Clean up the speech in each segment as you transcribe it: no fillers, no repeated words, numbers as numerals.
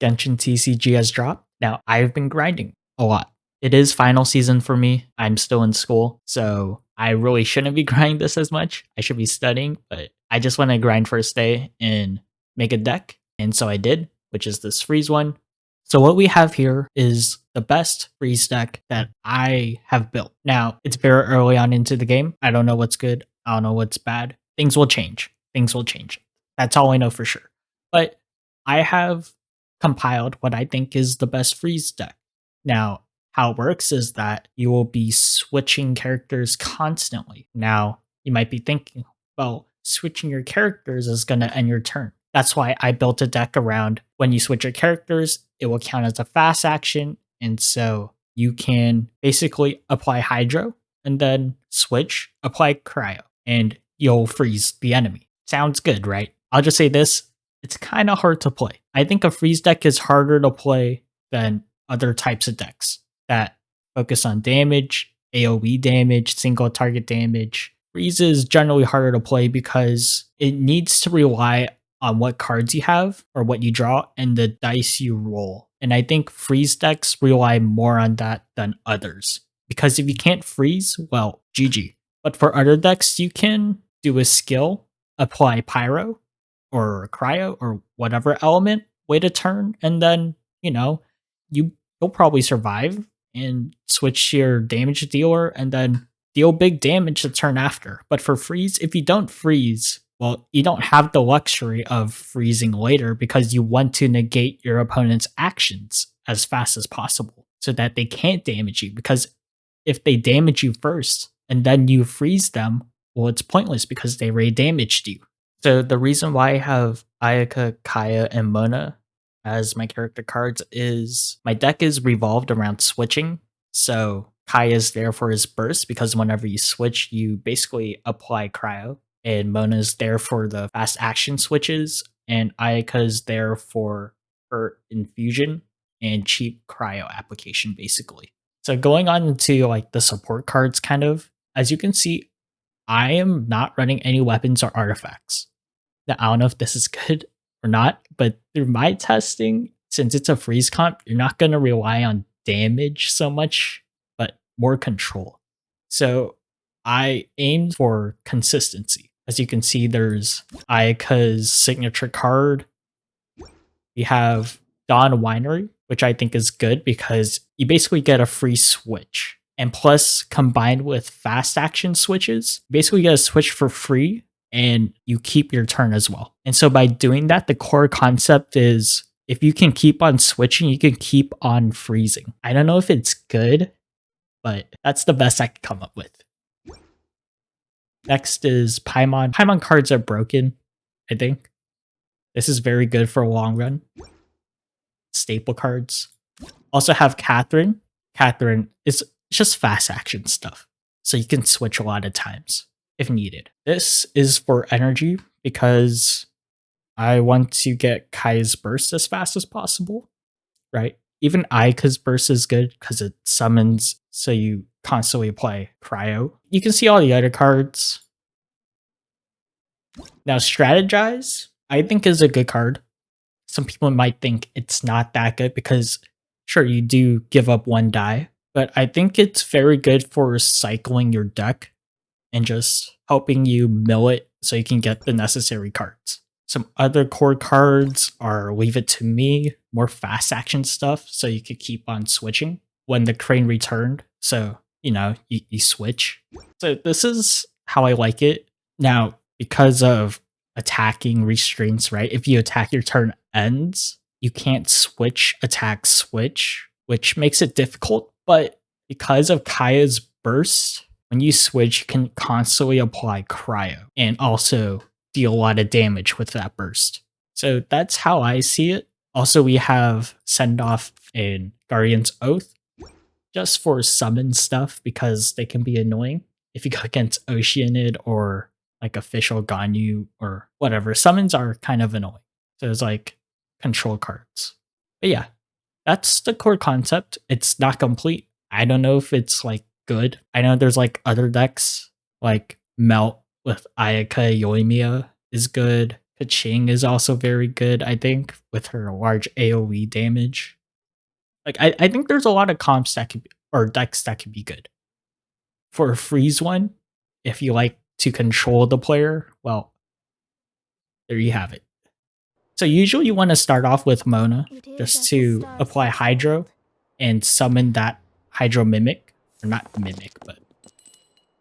Genshin TCG has dropped. Now, I've been grinding a lot. It is final season for me. I'm still in school, so I really shouldn't be grinding this as much. I should be studying, but I just want to grind first day and make a deck. And so I did, which is this freeze one. So what we have here is the best freeze deck that I have built. Now, it's very early on into the game. I don't know what's good. I don't know what's bad. Things will change. Things will change. That's all I know for sure. But I have compiled what I think is the best freeze deck. Now, how it works is that you will be switching characters constantly. Now, you might be thinking, well, switching your characters is going to end your turn. That's why I built a deck around when you switch your characters, it will count as a fast action. And so you can basically apply Hydro and then switch, apply Cryo, and you'll freeze the enemy. Sounds good, right? I'll just say this, it's kind of hard to play. I think a freeze deck is harder to play than other types of decks that focus on damage, AoE damage, single target damage. Freeze is generally harder to play because it needs to rely on what cards you have or what you draw and the dice you roll. And I think freeze decks rely more on that than others. Because if you can't freeze, well, GG. But for other decks, you can do a skill, apply Pyro or Cryo or whatever element, wait a turn, and then, you'll probably survive and switch your damage dealer and then deal big damage the turn after. But for freeze, if you don't freeze, well, you don't have the luxury of freezing later because you want to negate your opponent's actions as fast as possible so that they can't damage you. Because if they damage you first and then you freeze them, well, it's pointless because they already damaged you. So the reason why I have Ayaka, Kaya, and Mona as my character cards is my deck is revolved around switching. So Kaya is there for his burst because whenever you switch, you basically apply Cryo. And Mona is there for the fast action switches. And Ayaka is there for her infusion and cheap cryo application, basically. So going on into like the support cards, kind of, as you can see, I am not running any weapons or artifacts. Now, I don't know if this is good or not, but through my testing, since it's a freeze comp, you're not going to rely on damage so much, but more control. So I aimed for consistency. As you can see, there's Ayaka's signature card. We have Dawn Winery, which I think is good because you basically get a free switch. And plus, combined with fast action switches, you basically get a switch for free and you keep your turn as well. And so by doing that, the core concept is if you can keep on switching, you can keep on freezing. I don't know if it's good, but that's the best I could come up with. Next is Paimon. Paimon cards are broken, I think. This is very good for a long run. Staple cards. Also have Catherine. Catherine is just fast action stuff. So you can switch a lot of times if needed. This is for energy because I want to get Kai's burst as fast as possible, right? Even Ayaka's burst is good because it summons, so you constantly apply cryo. You can see all the other cards. Now, Strategize, I think is a good card. Some people might think it's not that good because, sure, you do give up one die, but I think it's very good for cycling your deck and just helping you mill it so you can get the necessary cards. Some other core cards are Leave It To Me, more fast action stuff, so you could keep on switching when the crane returned. So, you switch. So this is how I like it. Now, because of attacking restraints, right? If you attack your turn ends, you can't switch, attack, switch, which makes it difficult. But because of Kaya's burst, when you switch, you can constantly apply cryo and also deal a lot of damage with that burst. So that's how I see it. Also, we have Send Off and Guardian's Oath just for summon stuff because they can be annoying. If you go against Oceanid or like official Ganyu or whatever, summons are kind of annoying. So it's like control cards. But yeah, that's the core concept. It's not complete. I don't know if it's like good. I know there's like other decks like Melt with Ayaka Yoimiya is good. Kaching is also very good, I think, with her large AoE damage. Like I think there's a lot of comps that could be, or decks that could be good. For a freeze one, if you like to control the player, well, there you have it. So usually you want to start off with Mona just to apply Hydro and summon that Hydro Mimic, or not Mimic, but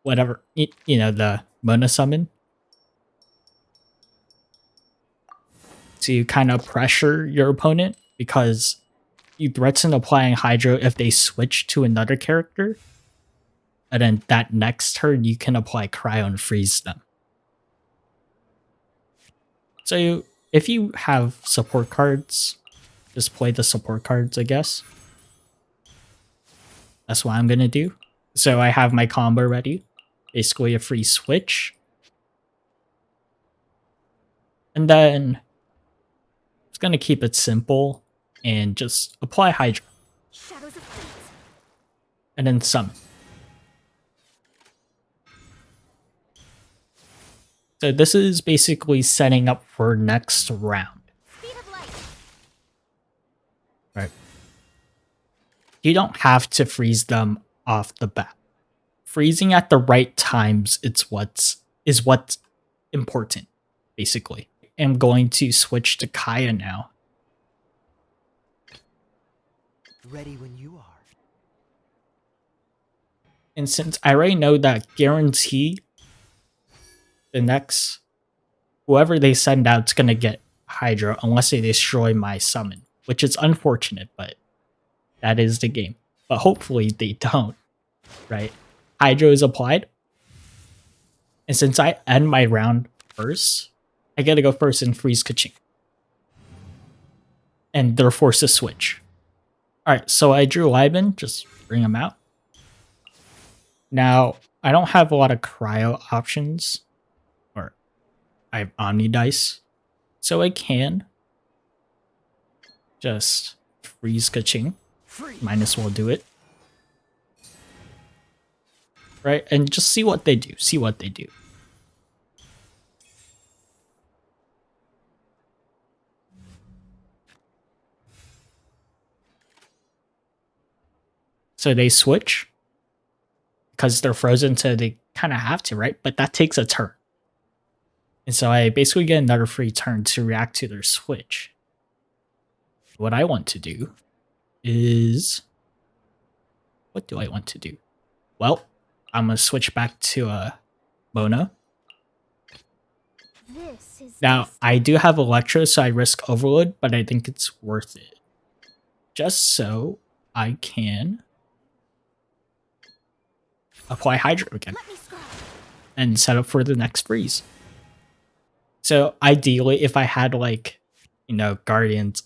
whatever, you know, the Mona summon. So you kind of pressure your opponent because you threaten applying Hydro if they switch to another character. And then that next turn you can apply Cryo and freeze them. So if you have support cards, just play the support cards, I guess. That's what I'm gonna do. So I have my combo ready. Basically a free switch. And then it's gonna keep it simple and just apply Hydra. And then summon. So this is basically setting up for next round. Right. You don't have to freeze them off the bat. Freezing at the right times is what's important, basically. I'm going to switch to Kaya now. Ready when you are. And since I already know that guarantee the next whoever they send out's gonna get Hydra unless they destroy my summon, which is unfortunate, but that is the game. But hopefully they don't, right? Hydra is applied. And since I end my round first, I gotta go first and freeze Kaching. And they're forced to switch. Alright, so I drew Liban, just bring him out. Now, I don't have a lot of cryo options. Or I have Omni Dice. So I can just freeze Kaching. Might as well do it. Right? And just see what they do. See what they do. So they switch. Because they're frozen, so they kind of have to, right? But that takes a turn. And so I basically get another free turn to react to their switch. What I want to do is... What do I want to do? Well, I'm going to switch back to Mona. Now, I do have Electro, so I risk Overload, but I think it's worth it. Just so I can apply Hydro again and set up for the next freeze. So ideally, if I had like, you know, Guardians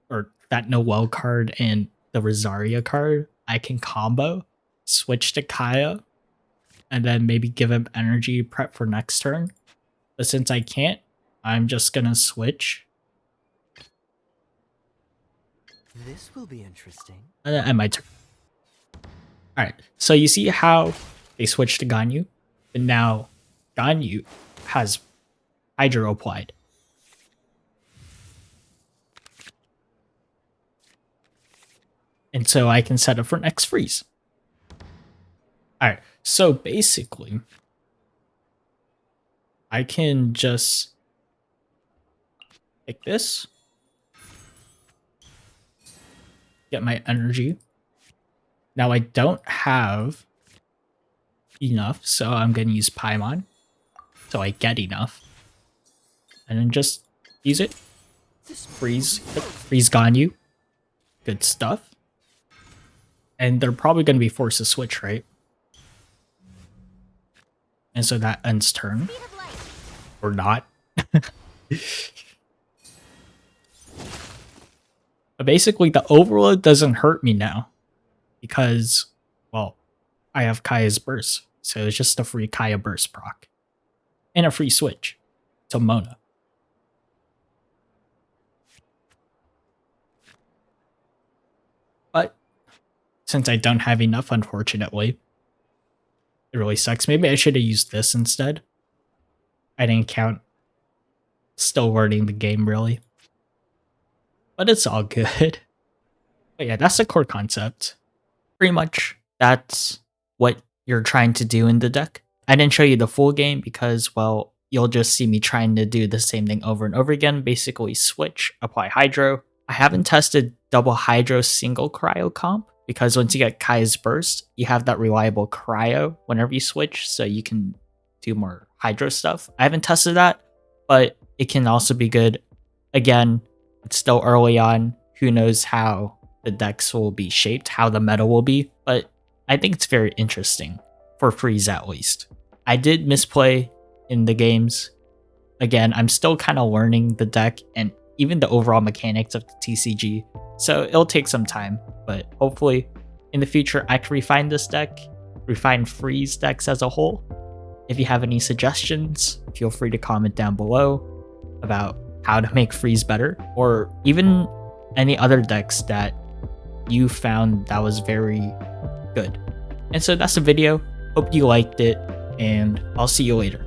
or that Noelle card and the Rosaria card, I can combo, switch to Kaya, and then maybe give him energy prep for next turn. But since I can't, I'm just gonna switch. This will be interesting. And then end my turn. Alright, so you see how they switched to Ganyu, and now Ganyu has Hydro applied. And so I can set up for next freeze. Alright, so basically, I can just take this, get my energy. Now I don't have enough, so I'm going to use Paimon, so I get enough. And then just use it. Freeze Ganyu. Good stuff. And they're probably going to be forced to switch, right? And so that ends turn. Or not. But basically, the overload doesn't hurt me now. Because, well, I have Kaya's Burst. So it's just a free Kaya Burst proc. And a free switch to Mona. But since I don't have enough, unfortunately, it really sucks. Maybe I should have used this instead. I didn't count Still learning the game really. But it's all good. But yeah, that's the core concept. Pretty much that's what you're trying to do in the deck. I didn't show you the full game because, well, you'll just see me trying to do the same thing over and over again. Basically switch, apply Hydro. I haven't tested double Hydro single Cryo comp because once you get Kai's Burst, you have that reliable Cryo whenever you switch, so you can do more Hydro stuff. I haven't tested that, but it can also be good. Again, it's still early on. Who knows how the decks will be shaped, how the meta will be, but I think it's very interesting, for freeze at least. I did misplay in the games. Again, I'm still kind of learning the deck and even the overall mechanics of the TCG, so it'll take some time, but hopefully in the future I can refine this deck, refine freeze decks as a whole. If you have any suggestions, feel free to comment down below about how to make freeze better, or even any other decks that you found that was very good. And so that's the video. Hope you liked it, and I'll see you later.